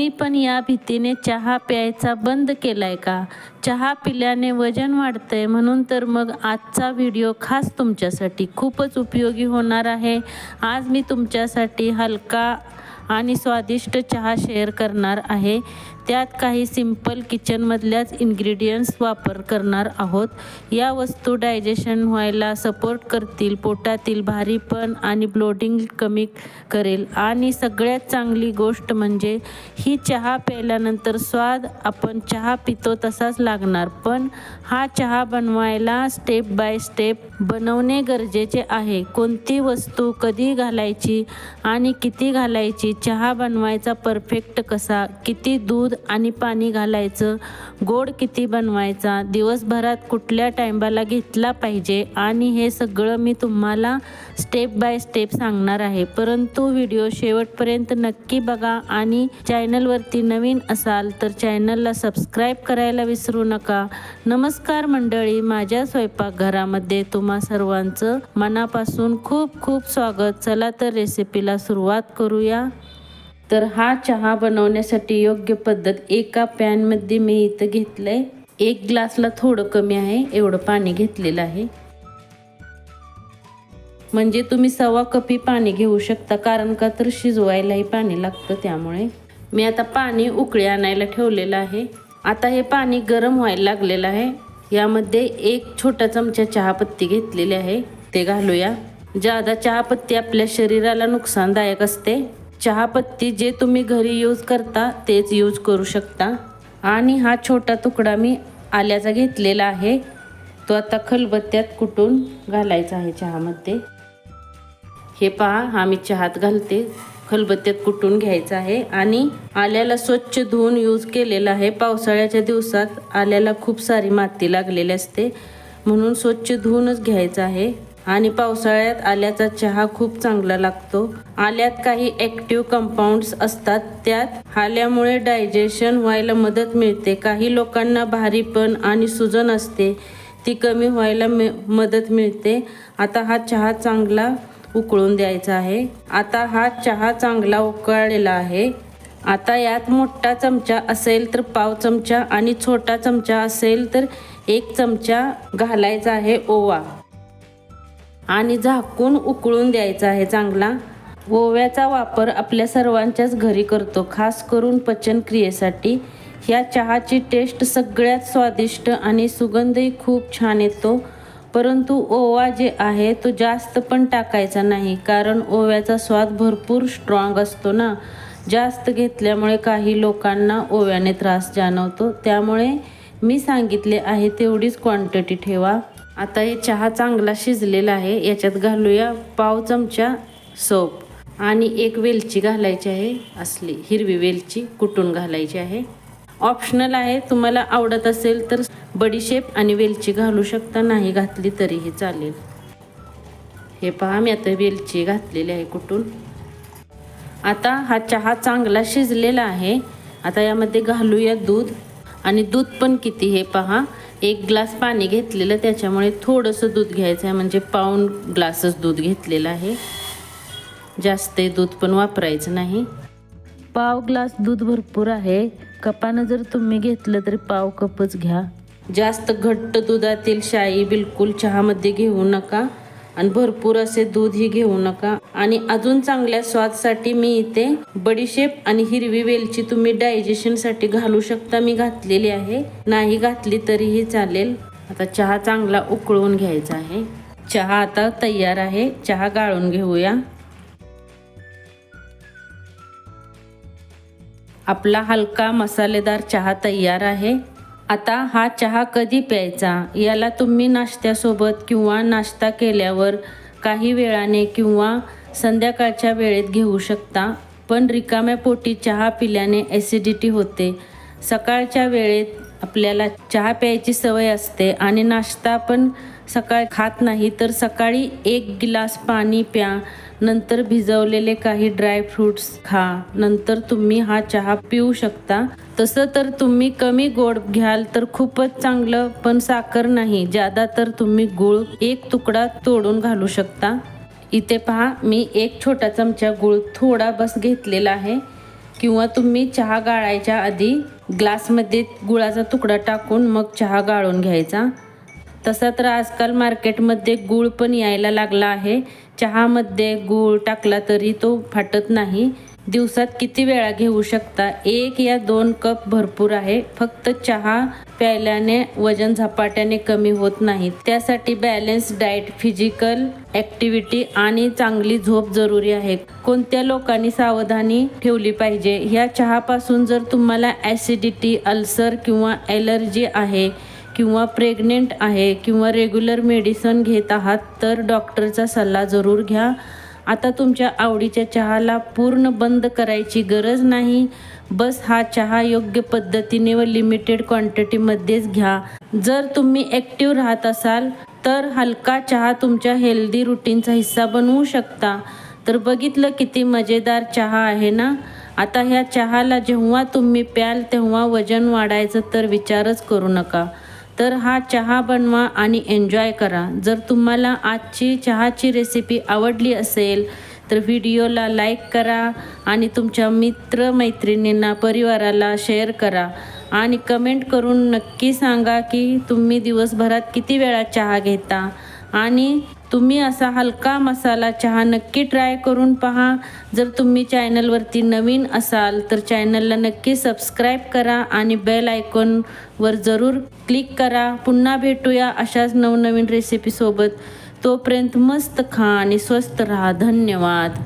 तुम्ही पण या भीतीने चहा प्यायचा बंद केलाय का? चहा पिल्याने वजन वाढतंय म्हणून तर मग आजचा व्हिडिओ खास तुमच्यासाठी खूपच उपयोगी होणार आहे। आज मी तुमच्यासाठी हलका आणि स्वादिष्ट चहा शेअर करणार आहे। त्यात काही सिंपल किचनमधल्याच इन्ग्रेडियंट्स वापर करणार आहोत। या वस्तू डायजेशन व्हायला सपोर्ट करतील, पोटातील भारीपण आणि ब्लोटिंग कमी करेल आणि सगळ्यात चांगली गोष्ट म्हणजे ही चहा प्यायल्यानंतर स्वाद आपण चहा पितो तसाच लागणार। पण हा चहा बनवायला स्टेप बाय स्टेप बनवणे गरजेचे आहे। कोणती वस्तू कधी घालायची आणि किती घालायची, चहा बनवायचा परफेक्ट कसा, किती दूध आणि पाणी घालायचं, गोड किती बनवायचा, दिवसभरात कुठल्या टाइमला घेतला पाहिजे आणि हे सगळं मी तुम्हाला स्टेप बाय स्टेप सांगणार आहे। परंतु व्हिडिओ शेवटपर्यंत नक्की बघा आणि चॅनलवरती नवीन असाल तर चॅनलला सबस्क्राईब करायला विसरू नका। नमस्कार मंडळी, माझ्या स्वयंपाकघरामध्ये तुम्हा सर्वांचं मनापासून खूप खूप स्वागत। चला तर रेसिपीला सुरुवात करूया। तर हा चहा बनवण्यासाठी योग्य पद्धत, एका पॅनमध्ये मी इथं घेतलंय 1 ग्लासला थोडं कमी आहे एवढं पाणी घेतलेलं आहे। म्हणजे तुम्ही 1.25 कप पाणी घेऊ शकता, कारण का तर शिजवायलाही पाणी लागतं, त्यामुळे मी आता पाणी उकळी आणायला ठेवलेलं आहे। आता हे पाणी गरम व्हायला लागलेलं आहे। यामध्ये 1 छोटा चमचा चहापत्ती घेतलेली आहे, ते घालूया। ज्यादा चहापत्ती आपल्या शरीराला नुकसानदायक असते। चहापत्ती जे तुम्ही घरी यूज करता तेच यूज करू शकता। आणि हा छोटा तुकडा मी आल्याचा घेतलेला आहे, तो आता खलबत्त्यात कुटून घालायचा आहे चहामध्ये। हे पहा, हा मी चहात घालते, खलबत्त्यात कुटून घ्यायचा आहे। आणि आल्याला स्वच्छ धुवून यूज केलेला आहे। पावसाळ्याच्या दिवसात आल्याला खूप सारी माती लागलेली असते, म्हणून स्वच्छ धुवूनच घ्यायचा आहे। आणि पावसाळ्यात आल्याचा चहा खूप चांगला लागतो। आल्यात काही ॲक्टिव्ह कंपाऊंड्स असतात, त्यात आल्यामुळे डायजेशन व्हायला मदत मिळते। काही लोकांना भारीपण आणि सूजन असते, ती कमी व्हायला मदत मिळते। आता हा चहा चांगला उकळून द्यायचा आहे। आता हा चहा चांगला उकळलेला आहे। आता यात मोठा चमचा असेल तर पाव चमचा आणि छोटा चमचा असेल तर 1 चमचा घालायचा आहे ओवा आणि झाकून उकळून द्यायचा आहे चांगला। ओव्याचा वापर आपल्या सर्वांच्याच घरी करतो, खास करून पचन क्रियेसाठी। ह्या चहाची टेस्ट सगळ्यात स्वादिष्ट आणि सुगंधही खूप छान येतो। परंतु ओवा जे आहे तो जास्त पण टाकायचा नाही, कारण ओव्याचा स्वाद भरपूर स्ट्रॉंग असतो ना। जास्त घेतल्यामुळे काही लोकांना ओव्याने त्रास जाणवतो, त्यामुळे मी सांगितले आहे तेवढीच क्वांटिटी ठेवा। आता हे चहा चांगला शिजलेला आहे। याच्यात घालूया पाव चमचा सौंफ आणि 1 वेलची घालायची आहे, असली हिरवी वेलची कुटून घालायची आहे। ऑप्शनल आहे, तुम्हाला आवडत असेल तर बडीशेप आणि वेलची घालू शकता, नाही घातली तरीही चालेल। हे पहा, मी आता वेलची घातलेली आहे कुटून। आता हा चहा चांगला शिजलेला आहे। आता यामध्ये घालूया दूध, आणि दूध पण किती हे पहा, 1 ग्लास पाणी घेतलेलं, त्याच्यामुळे थोडंसं दूध घ्यायचं आहे, म्हणजे पाऊण ग्लासच दूध घेतलेलं आहे। जास्त दूध पण वापरायचं नाही। पाव ग्लास दूध भरपूर आहे, कपानं जर तुम्ही घेतलं तरी पाव कपच घ्या। जास्त घट्ट दुधातील शाई बिलकुल चहामध्ये घेऊ नका आणि भरपूर असे दूधही घेऊ नका। आणि अजून चांगल्या स्वादसाठी मी इथे बडीशेप आणि हिरवी वेलची तुम्ही डायजेशनसाठी घालू शकता, मी घातलेली आहे, नाही घातली तरीही चालेल। आता चहा चांगला उकळून घ्यायचा आहे। चहा आता तयार आहे, चहा गाळून घेऊया। आपला हलका मसालेदार चहा तयार आहे। आता हा चहा कधी प्यायचा, याला तुम्ही नाश्त्यासोबत किंवा नाश्ता केल्यावर काही वेळाने किंवा संध्याकाळच्या वेळेत घेऊ शकता। पण रिकाम्या पोटी चहा पिल्याने ॲसिडिटी होते। सकाळच्या वेळेत आपल्याला चहा प्यायची सवय असते आणि नाश्ता पण सकाळी खात नाही, तर सकाळी 1 गिलास पाणी प्या, नंतर भिजवलेले काही ड्रायफ्रूट्स खा, नंतर तुम्ही हा चहा पिऊ शकता। तसं तर तुम्ही कमी गोड घ्याल तर खूपच चांगलं, पण साखर नाही, ज्यादा तर तुम्ही गूळ 1 तुकडा तोडून घालू शकता। इथे पहा, मी 1 छोटा चमचा गूळ थोडा बस घेतलेला आहे, किंवा तुम्ही चहा गाळायच्या आधी ग्लासमध्ये गुळाचा तुकडा टाकून मग चहा गाळून घ्यायचा. तसा तर आजकाल मार्केटमध्ये गूळ पण यायला लागला आहे. चहामध्ये गूळ टाकला तरी तो फाटत नाही. दिवसात किती वेळा घेऊ शकता. 1 या 2 कप भरपूर आहे. फक्त चहा प्यायल्याने वजन झपाट्याने कमी होत नाही. त्यासाठी बॅलन्स डाएट, फिजिकल ॲक्टिव्हिटी आणि चांगली झोप जरुरी आहे. कोणत्या लोकांनी सावधानी ठेवली पाहिजे? ह्या चहापासून जर तुम्हाला ॲसिडिटी, अल्सर किंवा ॲलर्जी आहे किंवा प्रेग्नेंट आहे किंवा रेग्युलर मेडिसिन घेत आहात तर डॉक्टरचा सल्ला जरूर घ्या. आता तुमच्या आवडीच्या चहाला पूर्ण बंद करायची गरज नाही. बस हा चहा योग्य पद्धतीने व लिमिटेड क्वांटिटीमध्येच घ्या. जर तुम्ही ॲक्टिव्ह राहत असाल तर हलका चहा तुमच्या हेल्दी रुटीनचा हिस्सा बनवू शकता. तर बघितलं किती मजेदार चहा आहे ना. आता ह्या चहाला जेव्हा तुम्ही प्याल तेव्हा वजन वाढायचं तर विचारच करू नका. तर हा चहा बनवा आणि एन्जॉय करा. जर तुम्हाला आजची चहाची रेसिपी आवडली असेल तर व्हिडिओला लाईक करा आणि तुमच्या मित्रमैत्रिणींना, परिवाराला शेअर करा आणि कमेंट करून नक्की सांगा की तुम्ही दिवसभरात किती वेळा चहा घेता आणि तुम्ही असा हलका मसाला चहा नक्की ट्राय करून पहा. जर तुम्ही चॅनलवरती नवीन असाल तर चॅनलला नक्की सबस्क्राईब करा आणि बेल आयकॉनवर जरूर क्लिक करा. पुन्हा भेटूया अशाच नवनवीन रेसिपीसोबत. तोपर्यंत मस्त खा आणि स्वस्त राहा. धन्यवाद.